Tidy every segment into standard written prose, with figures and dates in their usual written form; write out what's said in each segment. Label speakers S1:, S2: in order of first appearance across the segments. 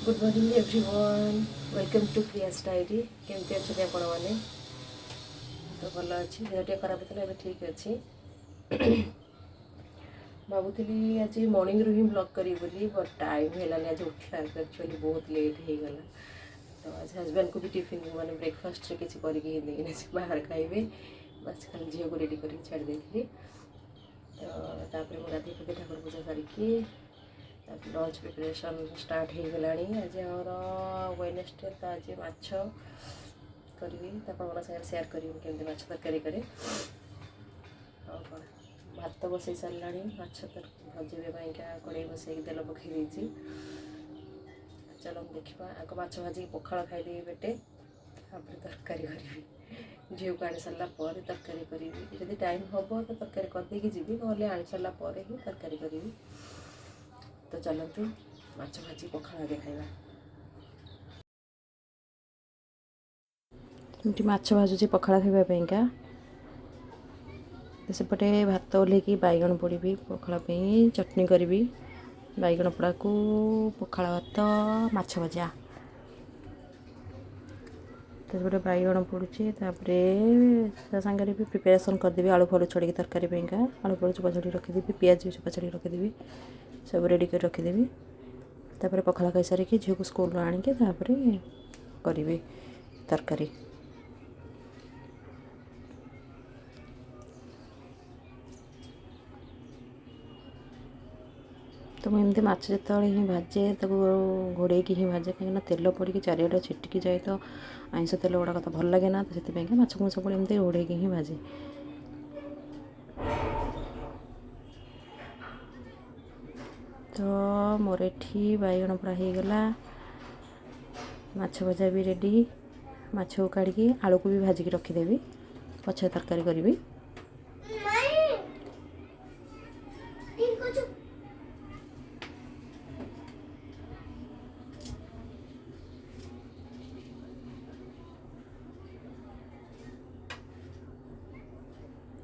S1: Good morning everyone welcome to Priya's diary केमती अच्छे आपण मैंने तो भल अच्छी देह टे खराब होता है ठीक अच्छे भावुली आज मॉर्निंग रू ही ब्लॉग करी बोली बट टाइम है आज उठला एक्चुअली बहुत लेट हो गला तो आज हजबैंड को भी टिफिन माने ब्रेकफास्ट रे किसी करके देना बाहर खाइबे बस खाली झील को रेडी करके छाड़ देती तो गाधी पके ठाकुर पूजा करके लंच प्रिपरेशन स्टार्ट हो गला आज आम वेडनेसडे तो आज माछ करी सागर सेयार करी केमती माछ तरकारी करे भात बसई सारा माछ भजे कड़े बसई तेल पकई चलो देखा आग माछ भाजी पखाड़ खाईदे पेटे तरकारी करी झील को आनी सारा तरकारी करी जब टाइम हम तो तरकारी करदे जी ना आनी सारा ही तरकारी करी तो चलतु माछ भाजी पखाड़ आगे खाइबा माछ भाजुची पखाड़ खाइबा सेपटे भात ओल्हेकी बैगण पोड़ी पखाड़ चटनी करी बैगण पोड़ा को पखाड़ भात माछ भजा तो सेपटे बैगण पोड़ी सांगे भी प्रिपेरेसन करदेवी आलू फलू छड़ी तरकारी आलू फलू चोपा छड़ी रखीदेवी पियाज भी चोपा छड़ी रखीदेवी सब रेडी कर रखीदेवी तापर पखाड़ खाई सारिकी झील को स्कूल आणिकी करी तरकारी तो मुझे माछ जो ही भाजे घोड़े ही भाजे कहीं तेल पड़ी चारिआडे छिटिकी जाए तो आइंस तेल गुड़ाक तो भल लगे ना तो से माछ को सब एमती घोड़े ही भाजे तो मोर एठी बैगण पूरा हो गला माछ भजा भी रेडी माछ को काढ़ी आलू को भी भाजिकी रखीदेवी पछे तरकारी करी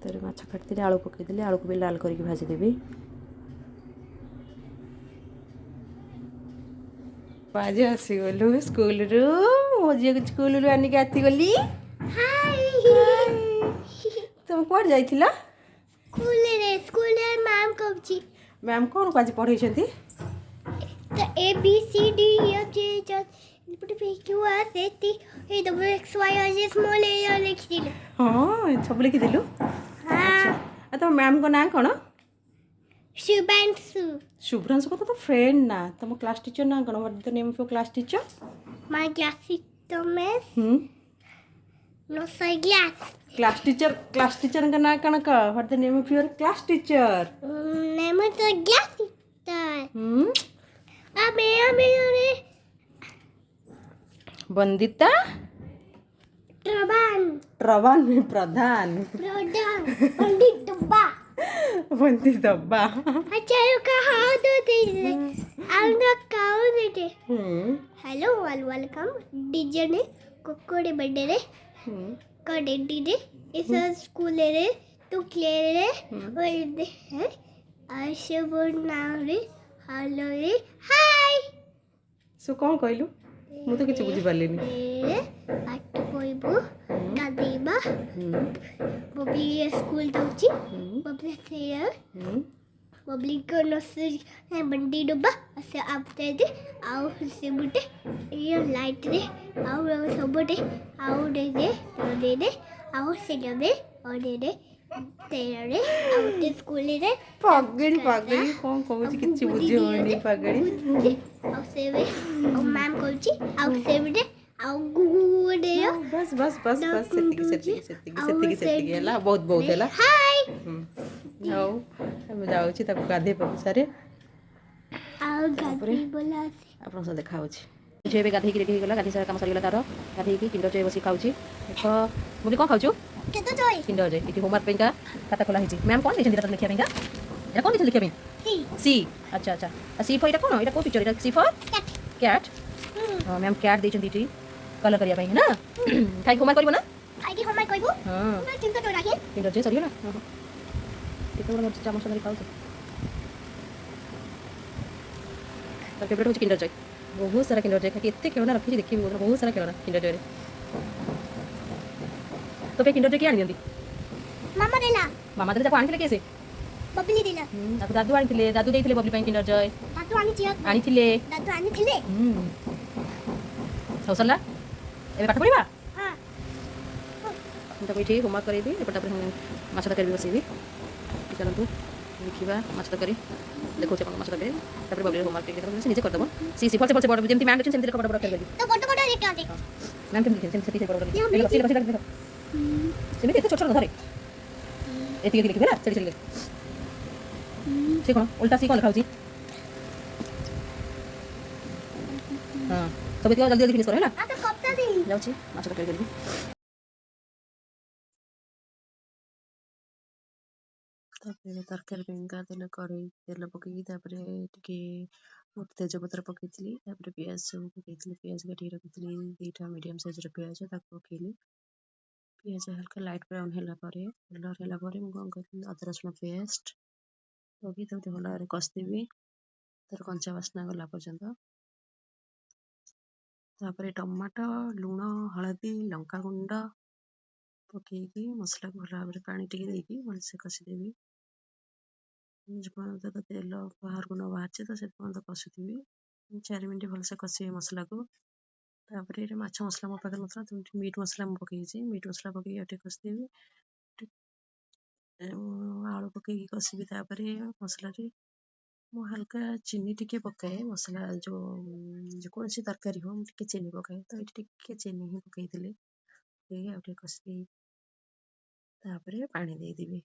S1: तो माछ काटती आलू पकईदेली आलू को भी लाल करके भाजीदेवी आज आसीगलु स्कूल रु मो झी को स्कूल रु आनिक आतीगली तुम कौन जाइथिला
S2: स्कूल रे मैम कहछि
S1: मैम कौन को आज पढ़ाई
S2: तो A B C D F G H P Q R S T A W X Y R small A लिखि दिले
S1: हां सब लिखि दिलु हां तो मैम को नाम कौन
S2: शुभांशु
S1: शुभ्रांशु को तो फ्रेंड ना तुम क्लास टीचर ना कौन what the name of your class teacher
S2: my class teacher miss no
S1: class teacher का नाम कौन का what the name of your class teacher
S2: name of the class teacher अबे
S1: वंदिता ट्रवान में प्रधान
S2: पंडित डब्बा
S1: वंदी डब्बा
S2: अच्छा यू का how do this I am the cow they hello welcome DJ ने कोकोडे बर्थडे रे कोडेडी रे इस स्कूल रे टू क्लियर रे वेल है आशा बोल नाउ रे हेलो रे हाय
S1: सो कौन कहलु मु तो किछ बुझी पारलिनी
S2: पाठ कोइबो गादेबा बबली स्कूल दउची बबली सेयर बबली को नर्सरी है बंडी डब्बा से आपते दे आउ से बुटे ये लाइट रे आउ सबटे आउ दे आउ से दे और दे तेरे रे आउ ते स्कूल रे
S1: पगड़ी कौन कहूची किछ बुझी होनी पगड़ी
S2: आउ से वे और मैम कहूची आउ से बुटे आउ गुडे
S1: बस सेतिकी हला बहुत हला
S2: हाय
S1: जाओ हम जाउची तब गाधे पसारे
S2: आउ गाधी बोला
S1: आपन से देखा होची जे बे गाधी की रेडी हो गला गाधी सारा काम सरी गला तारो गाधी की किंडर जय बसी खाउची देखो मुली कोन खाउछु
S2: केतो जय
S1: किंडर जय इति होमवर्क पेंका खाता खोला हिची मैम कोन लिखन दिरा लिखिया पेंका एटा कोन लिखन पें सी अच्छा सी फॉर एटा कोन एटा को picture Etah C for cat हां मैम कैट देछन दीटी कलर करिया पें ना खाई होमवर्क करबो ना
S2: खाई की होमवर्क करबो हां ना चिंता तो राखे
S1: किंडर जय सरी ना केतो बड़ा चामच धरि खाउछु तो फेवरेट होची किंडर जय बहुत सारा किंडर जॉय खाके एते खेलना रखी देखिए बहुत सारा खेलना किंडर जॉय तो पे किंडर जॉय किए आनी दिंदी
S2: मामा देला
S1: मामा तो जाको आनी कैसे
S2: बबली देला
S1: दादू आनी दादू देइथिले बबली ପାଇଁ किंडर जॉय
S2: दादू आनी छिया
S1: आनीथिले
S2: दादू आनी थिले
S1: ହଉ ସରିଲା ଏବେ ପାଠ ପଢ଼ିବା
S2: हां
S1: ମୁଁ ତାକୁ ଏଠି ହୋମୱାର୍କ କରେଇବି ଏପଟେ ତାପରେ ମାଛ ତରକାରୀ ବି ବସେଇବି ଚାଲନ୍ତୁ ଦେଖିବା ମାଛ ତରକାରୀ ଦେଖଉଛି ଆପଣଙ୍କ ମାଛ ତରକାରୀ ତାପରେ ବବଲି ହୋମୱାର୍କ ଟିକେ ଦେବ ସେ ନିଜେ କରିଦେବ ସି ଭଲସେ ଭଲସେ ବଡ଼ ଯେମିତି ମ୍ୟାମ୍ କରିଛନ୍ତି ସେମିତି ବଡ଼ ବଡ଼ କରିଦେବି
S2: तो बड़ बड़ देखा दे
S1: ମ୍ୟାମ୍ କେମିତି କରିଛନ୍ତି ସେମିତି ବଡ଼ ବଡ଼ ଦେଖ ସେମିତି ଏତେ ଛୋଟ ଛୋଟ ଧରେ ଏତିକି ଦେଖିବେ ହେଲା ସେଠି ସେଠି ସେ କ'ଣ ଓଲଟା ସି କ'ଣ ଲେଖାଉଛି ହଁ ସବୁ ଏତିକି ଜଲ୍ଦି ଜଲ୍ଦି ଫିନିସ୍ କର ହେଲା
S2: आ तो कब तक दी
S1: ଯାଉଛି ମାଛ ତରକାରୀ କରିବି ତାପରେ ତରକାରୀ ପାଇଁକା ତେଲ ପକେଇକି ତାପରେ ଟିକେ ଗୋଟେ ତେଜପତ୍ର ପକେଇଥିଲି ତାପରେ ପିଆଜ ସବୁ ପକେଇଥିଲି ପିଆଜ କାଟିକି ରଖିଥିଲି ଦୁଇଟା ମିଡ଼ିୟମ୍ ସାଇଜ୍ର ପିଆଜ ତାକୁ ପକେଇଲି ପିଆଜ ହାଲକା ଲାଇଟ୍ ବ୍ରାଉନ୍ ହେଲା ପରେ କଲର୍ ହେଲା ପରେ ମୁଁ କ'ଣ କରିଥିଲି ଅଦା ରସୁଣ ପେଷ୍ଟ ପକେଇ ତାକୁ ଟିକେ ଭଲ ଭାବରେ କଷିଦେବି ତାର କଞ୍ଚା ବାସ୍ନା ଗଲା ପର୍ଯ୍ୟନ୍ତ ତାପରେ ଟମାଟୋ ଲୁଣ ହଳଦୀ ଲଙ୍କାଗୁଣ୍ଡ ପକେଇକି ମସଲାକୁ ଭଲ ଭାବରେ ପାଣି ଟିକେ ଦେଇକି ଭଲସେ କଷିଦେବି ଯେପର୍ଯ୍ୟନ୍ତ ତ ତେଲ ବାହାରକୁ ନ ବାହାରିଛି ତ ସେ ପର୍ଯ୍ୟନ୍ତ କଷୁଥିବି 4 ମିନିଟ୍ ଭଲସେ କଷିବି ମସଲାକୁ ତାପରେ ଏଠି ମାଛ ମସଲା ମୋ ପାଖରେ ନଥିଲା ତ ମିଟ୍ ମସଲା ମୁଁ ପକେଇଛି ମିଟ୍ ମସଲା ପକେଇକି ଆଉ ଟିକେ କଷିଦେବି ଆଳୁ ପକେଇକି କଷିବି ତାପରେ ମସଲାରେ ମୁଁ ହାଲକା ଚିନି ଟିକେ ପକାଏ ମସଲା ଯେଉଁ ଯେକୌଣସି ତରକାରୀ ହଉ ମୁଁ ଟିକେ ଚିନି ପକାଏ ତ ଏଠି ଟିକେ ଚିନି ହିଁ ପକେଇଥିଲି ପକେଇକି ଆଉ ଟିକେ କଷିଦେଇ ତାପରେ ପାଣି ଦେଇଦେବି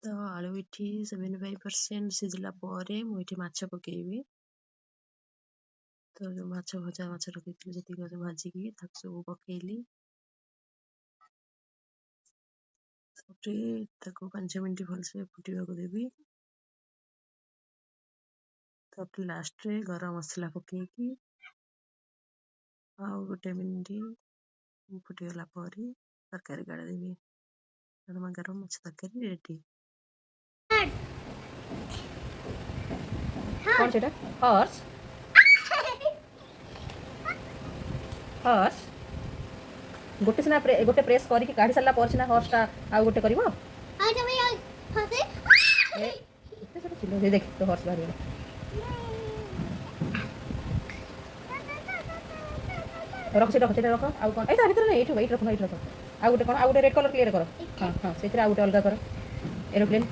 S1: ତ ଆଳୁ ଏଠି 75% ସିଝିଲା ପରେ ମୁଁ ଏଠି ମାଛ ପକେଇବି ତ ଯେଉଁ ମାଛ ଭଜା ମାଛ ରଖିଥିଲି ଯେତିକି ମାଛ ଭାଜିକି ତାକୁ ସବୁ ପକେଇଲି ତାପରେ ତାକୁ 5 ମିନିଟ୍ ଭଲସେ ଫୁଟିବାକୁ ଦେବି ତାପରେ ଲାଷ୍ଟରେ ଗରମ ମସଲା ପକେଇକି ଆଉ 1 ମିନିଟ୍ ଫୁଟିଗଲା ପରେ ତରକାରୀ କାଢ଼ିଦେବି ଗରମା ଗରମ ମାଛ ତରକାରୀ ରେଡ଼ି କ'ଣ ସେଇଟା ହର୍ସ ହର୍ସ ଗୋଟେ ସିନା ଗୋଟେ ପ୍ରେସ୍ କରିକି କାଢ଼ି ସାରିଲା ପରେ ସିନା ହର୍ସଟା ଆଉ ଗୋଟେ କରିବ
S2: आ जा मैं फंसे
S1: ଏତେ ସାରା ଚିଲ ଦେଖ ତ ହର୍ସ ବାହାରିଗଲା ରଖ ସେଇଟା ରଖ ଆଉ କ'ଣ ଏଇ ତା ଭିତରେ ନାହିଁ ଏଇଠି ରଖ ଆଉ ଗୋଟେ କ'ଣ ଆଉ ଗୋଟେ ରେଡ୍ କଲର୍ କ୍ଲିୟର କର ହଁ ହଁ ସେଥିରେ ଆଉ ଗୋଟେ ଅଲଗା କର ଏରୋପ୍ଲେନ୍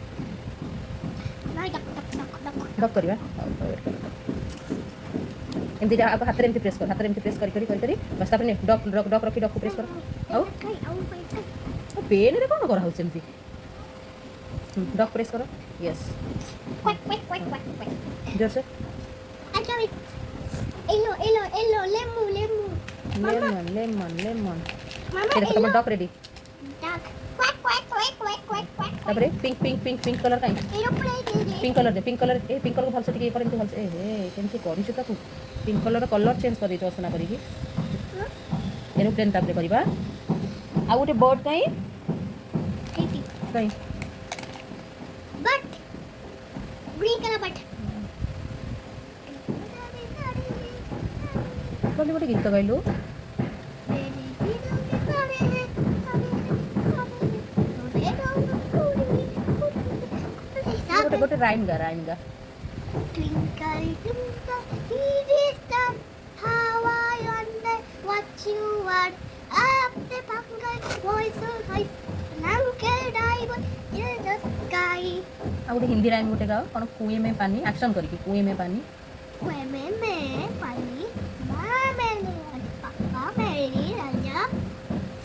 S1: ଡକ୍ କରିବା ଏମିତି ହାତରେ ଏମିତି ପ୍ରେସ୍ କର କରି ବସ୍ ତାପରେ ଡକ୍ ରଖି ଡକ୍କୁ ପ୍ରେସ୍ କର ଆଉ ପେନ୍ରେ କ'ଣ କରାହେଉଛି ଏମିତି डॉग प्रेस करो यस जोर से
S2: एलो लेमू
S1: लेमन
S2: मामा
S1: ये देखो तुम्हारा डॉग रेडी
S2: डक
S1: तापरे पिंक कलर काई पिंक कलर ए पिंक कलर को भलसे टिके पर एमती भलसे ए केमती करिछु ताकू पिंक कलर चेंज कर दियो असना करिकी एरोप्लेन तापरे करबा आ गोटे बर्ड काई
S2: बट ग्रीन कलर बट
S1: बोली गोटे गीत गाइलु गोटे राइम गा
S2: Twinkle twinkle little star, how I wonder what you are. Up the bungle, voice so high, blanket diamond in the sky.
S1: आ गोटे हिंदी राइम गोटे गाओ कौन कुएं में पानी एक्शन करके कुएं में पानी
S2: पानी माँ मैंने पापा मेरी राजा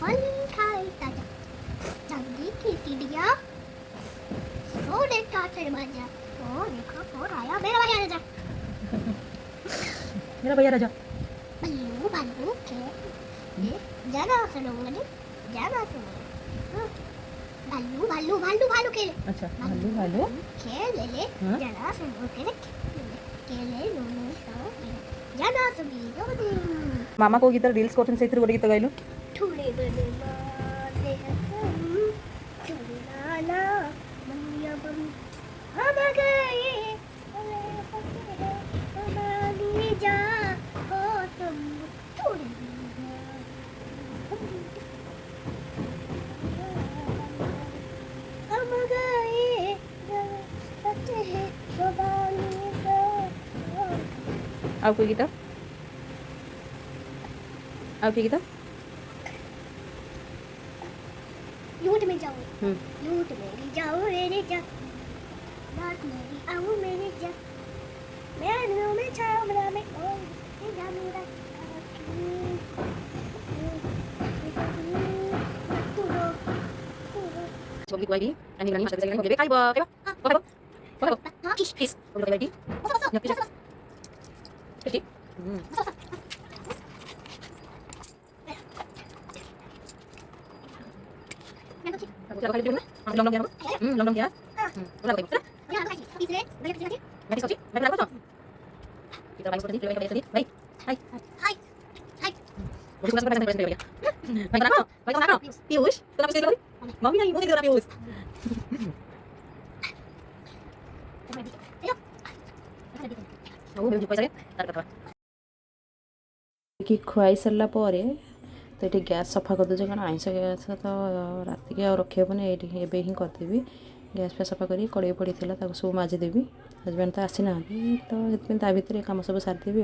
S2: फल खाए ताजा जल्दी की सीढ़ियाँ सोने का चढ़ ओ देखो कौन आया मेरा भैया राजा बल्लू बल्लू के जाना सुनूंगा भालू भालू भालू भालू के
S1: अच्छा भालू
S2: खेले ले जाना सुनूंगा केले लोनो जाना सुनूंगा
S1: मामा को गीत रील्स करछन सेतिर गोटे गीत गाइलु
S2: ठुले बने माने हम ठुले नाना मनिया बम हम गए हमारी जा हो तुम थोड़ी हम गए सच्चे हैं भवानी का
S1: आप कोई गीता आप कोई गीता
S2: लूट में जाओ लूट मेरी जाओ मेरी जा बात मेरी आओ मेरी जा मैं नो में छाओ मेरा में ओ मेरा मेरा
S1: Bobby ko lagi, ani berani masuk ke sini. Bebek, kayo ba? Kayo? Kiss. Bobby lagi. Nyap kiss. Kiss. Aku cakap kali dulu na. Long dia. Long dia. Udah kayo.
S2: Ya, makasih. Habis banyak lagi.
S1: Nanti soci. Baik apa soci? Kita main seperti ini, tadi. Baik. Hai.
S2: Hai. Hai.
S1: Bobby masuk ke sini ya. Baik apa? Baik apa? Pius. Kenapa sih tadi? Mami lagi mau tidur Pius. कि खुआई सारा पर तो ये gas सफा करदे कौन ions gas तो रात के रखिबनी ये हिं करदेवी गैस पे सफा करी कड़े पड़ी था सब माजिदेवी हजबैंड तो आसी ना तो ता भितर कम सब सारिदेवी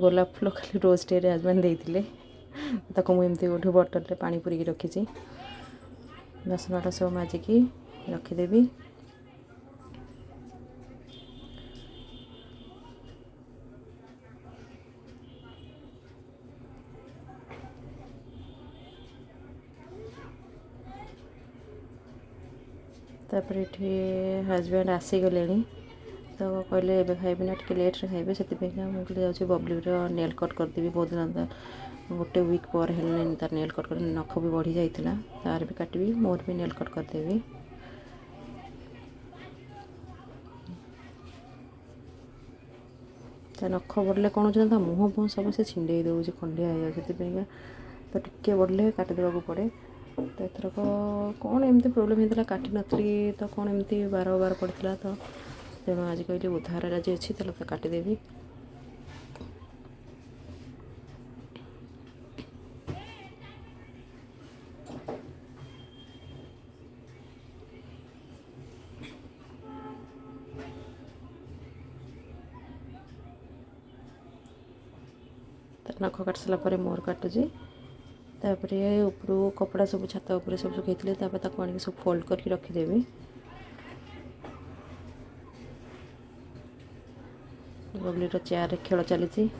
S1: गोलाप फुल खाली रोज डे हजबैंड देते मुझे गोटे बटल पानी पूरी रखी बासन बाटा सब माजिकी रखीदेवी तापर ये हजबैंड आसीगले तो कहले ए खाइबी ना टे लेट्रे खाइबे से मुझे जाऊँगी बबली नेल कट करदेवी बहुत दिन गोटे वीक पर है तार नेल कट कर नख भी बढ़ी जाता तार भी काटबी मोर भी नेल कट करदेवी नख बढ़ले कौन हो मुँह फुह सब से छिंडे दौर खंडिया हो जाए तो टिके बढ़ले काटिदेवा पड़े तो एथरक कौन एमती प्रोब्लेम होता काटी नी तो कौन एमती बार पड़ता तो तेणु आज कहली बुधवार आज अच्छी तो काटिदेवी नख काट सारापर मोर काटुची तापर उपरू कपड़ा सब छात उपर सब सुखी आनी सब फोल्ड करके रखीदेवी बबलीर चेयर खेल चली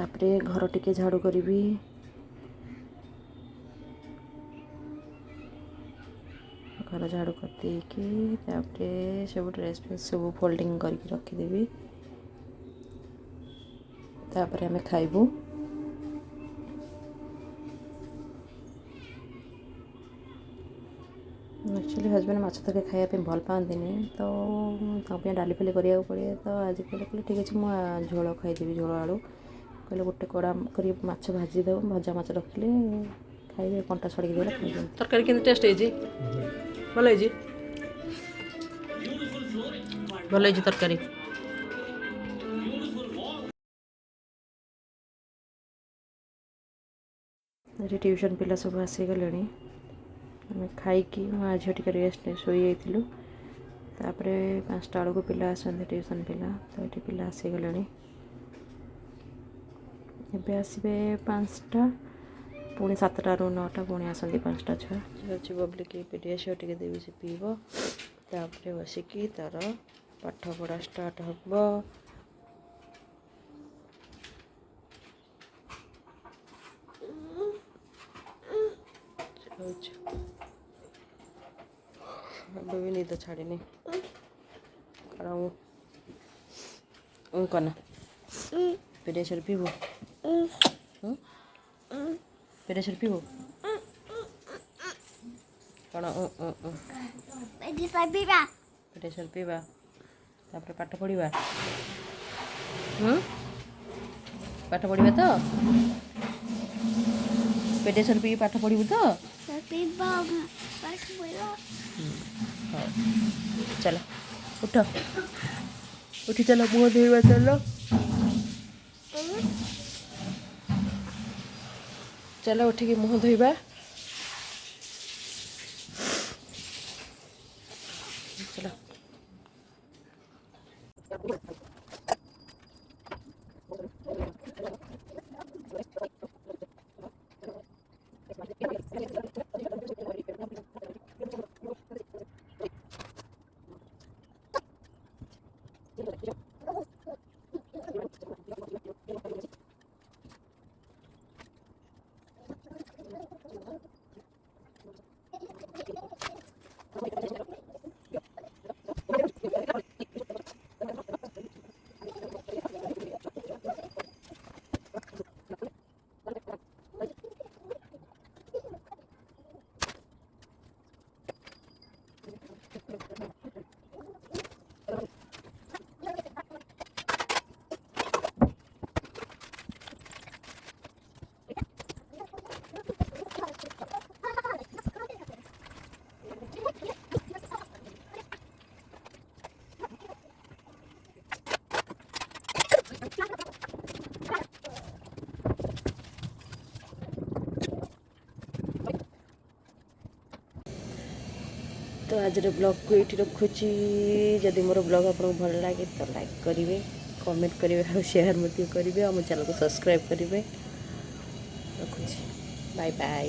S1: घर टिके झाड़ू करी घर झाड़ू कर सब ड्रेस फ्रेस सब फोल्डिंग करके रखीदेवी तापर आम खाइबू एक्चुअली हजबैंड माछ तक खायापी भल पाती तो डाली फाली करा पड़े तो आज कहले ठीक अच्छे मुझे झोल खाईदेवी झोल आलू कहले गोटे कड़ा कर माछ भाजीदेव भजा माछ रखिले खाइबे कंटा छड़क देला खाइबे तरकारी केन टेस्ट है भल है भल है तरकारी ट्यूशन पिला सब आसीगले आम खाई माँ झील टे रेस्ट शोई जाइलु तापर 5टा बेलू पिला आसते ट्यूशन पिला तो ये पिला आसीगले एबे आसबे 5टा पुणी 7टा रू 9टा पुणी आसती 5टा छुआ अच्छे बबली के पीडियासियोर टे देवी से पीब तापर बसिकी तार पाठ पढ़ा स्टार्ट हम होछ अब भी नींद छाड़नी कारण कना पेडियाश्योर पीबो पेडियाश्योर पीबो कौन पेडियाश्योर पीबा तापर पाठ पढ़ा पाठ पढ़ा तो पेडियाश्योर पी पाठ पढ़ू तो चलो उठ उठी चलो मुँह धोवा चलो चलो उठिकी मुँह धोवा चलो तो आज ब्लॉग को ये रखुची जदि मोर ब्लॉग आपको भल लगे तो लाइक करेंगे कमेंट करेंगे और शेयर मत करेंगे और मो चैनल को सब्सक्राइब करेंगे रखुची बाय बाय।